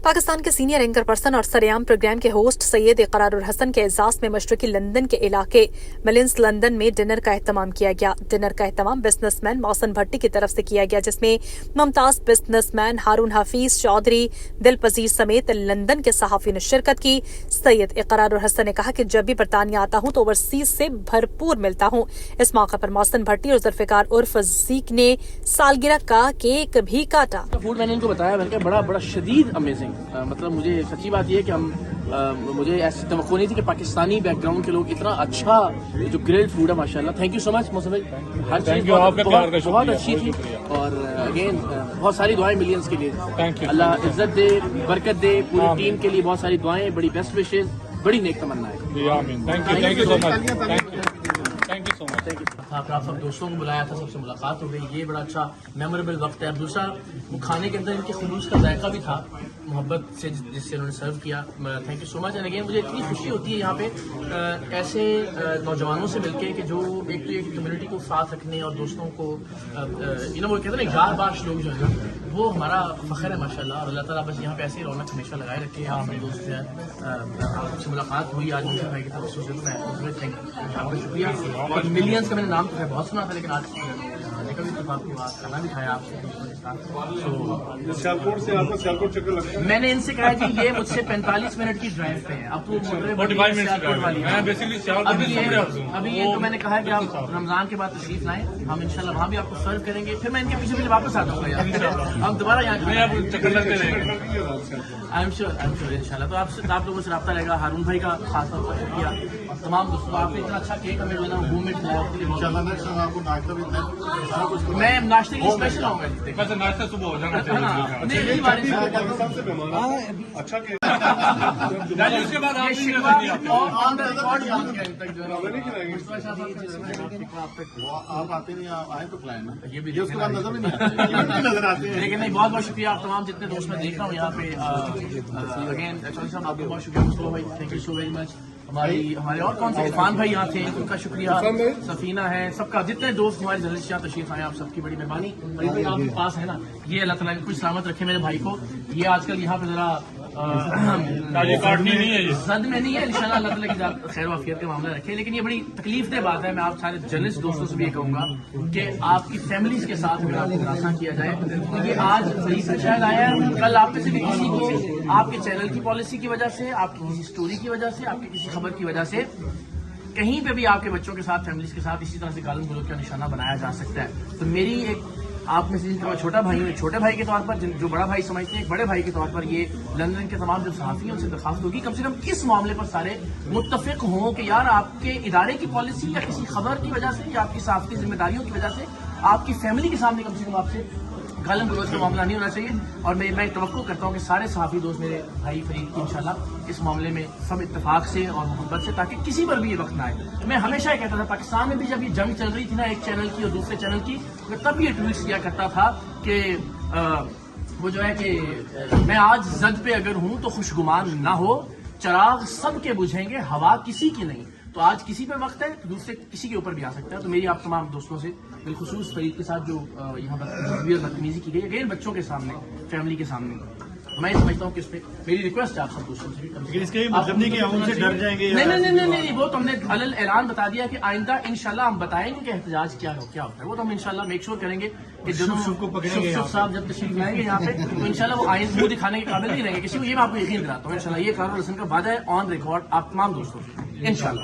پاکستان کے senior anchor person اور سریام programme کے ہوسٹ سید اقرار الحسن کے اعزاز میں مشرقی لندن کے علاقے ملنس لندن میں ڈنر کا اہتمام کیا گیا۔ ڈنر کا اہتمام بزنس مین محسن بھٹی کی طرف سے کیا گیا، جس میں ممتاز بزنس مین ہارون حفیظ چودھری دل پذیر سمیت لندن کے صحافی نے شرکت کی۔ سید اقرار الحسن نے کہا کہ جب بھی برطانیہ آتا ہوں تو اوورسیز سے بھرپور ملتا ہوں۔ اس موقع پر محسن بھٹی اور ذوالفقار عرف زیک نے سالگرہ کا کیک بھی کاٹا۔ فوڈ میں نے ان کو بتایا، میں نے کہا بڑا شدید امیزنگ، مطلب مجھے سچی بات یہ ہے کہ مجھے ایسی توقع نہیں تھی کہ پاکستانی بیک گراؤنڈ کے لوگ اتنا اچھا جو گرلڈ فوڈ ہے ماشاءاللہ۔ تھینک یو سو مچ محسن بھائی، ہر چیز بہت اچھی تھی، اور اگین بہت ساری دعائیں ملینز کے لیے، اللہ عزت دے، برکت دے، پوری ٹیم کے لیے بہت ساری دعائیں، بڑی بیسٹ وشز، بڑی نیک تمنا ہے۔ آپ سب دوستوں کو بلایا تھا، سب سے ملاقات ہو گئی، یہ بڑا اچھا میموریبل وقت ہے۔ دوسرا وہ کھانے کے اندر ان کے خلوص کا ذائقہ بھی تھا، محبت سے جس سے انہوں نے سرو کیا۔ Thank you so much. And again مجھے اتنی خوشی ہوتی ہے یہاں پہ ایسے نوجوانوں سے مل کے کہ جو ایک تو ایک کمیونٹی کو ساتھ رکھنے اور دوستوں کو وہ کہتے ہیں نا یار باش لوگ جو ہے وہ ہمارا فخر ہے ماشاءاللہ، اور اللہ تعالیٰ بس یہاں پہ ایسی رونق ہمیشہ لگائے رکھے۔ آپ میرے دوست جو ہے آپ سے ملاقات ہوئی آج مجھے بھائی کی طرف سے، میں تھینک یو، آپ کا شکریہ۔ اور ملینس کا میں نے نام تو بہت سنا تھا، لیکن آج دیکھا بھی آپ کی بات کرنا بھی کھایا آپ سے۔ میں نے ان سے کہا جی یہ مجھ سے 45 منٹ کی ڈرائیو پہ ہے، اب تو ابھی یہ تو میں نے کہا کہ آپ رمضان کے بعد تشریف لائیں، ہم انشاءاللہ وہاں بھی آپ کو سرو کریں گے، پھر میں ان کے پیچھے واپس آ جاؤں گا، ہم دوبارہ یہاں چکر لگتے رہیں گے۔ آئی ایم شیور انشاءاللہ۔ تو آپ لوگوں سے رابطہ رہے گا۔ ہارون بھائی کا خاص طور پر شکریہ، اور تمام دوستوں آپ نے اتنا اچھا کیک ہمیں جو ہے نا وہ میں کھلایا، اس کے لیے میں ناشتے کے لیے اسپیشل آؤں گا۔ ناشتہ صبح ہو جانا آپ آتے نہیں آئے تو کھلائیں نا، یہ بھی اس کے بعد نظر نہیں آتے، لیکن نہیں بہت بہت شکریہ آپ تمام جتنے دوست میں دیکھ رہا ہوں یہاں پہ۔ اگین چودھری صاحب آپ کو بہت شکریہ، مصطفیٰ بھائی thank you so very much. ہمارے اور کون سے عرفان بھائی یہاں تھے، ان کا شکریہ، سفینہ ہے، سب کا جتنے دوست ہمارے جلسے یہاں تشریف آئے، آپ سب کی بڑی مہربانی۔ بھائی آپ کے پاس ہے نا، یہ اللہ تعالیٰ کچھ سلامت رکھے میرے بھائی کو، یہ آج کل یہاں پہ ذرا زد میں نہیں ہے، انشاءاللہ اللہ تعالیٰ کی خیر و عافیت کا معاملہ رکھے، لیکن یہ بڑی تکلیف دہ بات ہے۔ میں آپ سارے جرنلسٹ دوستوں سے بھی یہ کہوں گا کہ آپ کی فیملیز کے ساتھ ملاسہ کیا جائے، کیونکہ آج صحیح سے شاید آیا ہے، کل آپ میں سے بھی کسی کو آپ کے چینل کی پالیسی کی وجہ سے، آپ کی کسی سٹوری کی وجہ سے، آپ کی کسی خبر کی وجہ سے کہیں پہ بھی آپ کے بچوں کے ساتھ، فیملیز کے ساتھ اسی طرح سے گالم گلوچ کا نشانہ بنایا جا سکتا ہے۔ تو میری ایک آپ میں سے چھوٹا بھائی ہوں، چھوٹے بھائی کے طور پر جو بڑا بھائی سمجھتے ہیں، ایک بڑے بھائی کے طور پر یہ لندن کے تمام جو صحافی ہیں ان سے درخواست ہوگی کم سے کم اس معاملے پر سارے متفق ہوں کہ یار آپ کے ادارے کی پالیسی یا کسی خبر کی وجہ سے یا آپ کی صحافتی ذمہ داریوں کی وجہ سے آپ کی فیملی کے سامنے کم سے کم آپ سے گالم گلوچ کا معاملہ نہیں ہونا چاہیے۔ اور میں توقع کرتا ہوں کہ سارے صحافی دوست میرے بھائی فرید کی انشاءاللہ اس معاملے میں سب اتفاق سے اور محبت سے، تاکہ کسی پر بھی یہ وقت نہ آئے۔ میں ہمیشہ یہ کہتا تھا، پاکستان میں بھی جب یہ جنگ چل رہی تھی نا ایک چینل کی اور دوسرے چینل کی، میں تب یہ ٹویٹس کیا کرتا تھا کہ وہ جو ہے کہ میں آج زد پہ اگر ہوں تو خوشگمان نہ ہو، چراغ سب کے بجھیں گے، ہوا کسی کی نہیں۔ تو آج کسی پہ وقت ہے تو دوسرے کسی کے اوپر بھی آ سکتا ہے۔ تو میری آپ تمام دوستوں سے بالخصوص فرید کے ساتھ جو یہاں پر بدتمیزی کی گئی اگین بچوں کے سامنے، فیملی کے سامنے، میں سمجھتا ہوں کہ اس پہ میری ریکویسٹ ہے آپ سب دوستوں سے نہیں، وہ تو ہم نے علل اعلان بتا دیا کہ آئندہ انشاءاللہ ہم بتائیں گے کہ احتجاج کیا ہوتا ہے، وہ تو ہم انشاءاللہ میک شور کریں گے کہ شف صاحب جب تشریف لائیں گے یہاں پہ تو انشاءاللہ وہ آئندہ منہ دکھانے کے قابل نہیں رہیں گے کسی کو، یہ میں آپ کو یقین دلاتا ہوں۔ انشاءاللہ یہ قرار رسن کا وعدہ ہے آن ریکارڈ آپ تمام دوستوں سے انشاءاللہ۔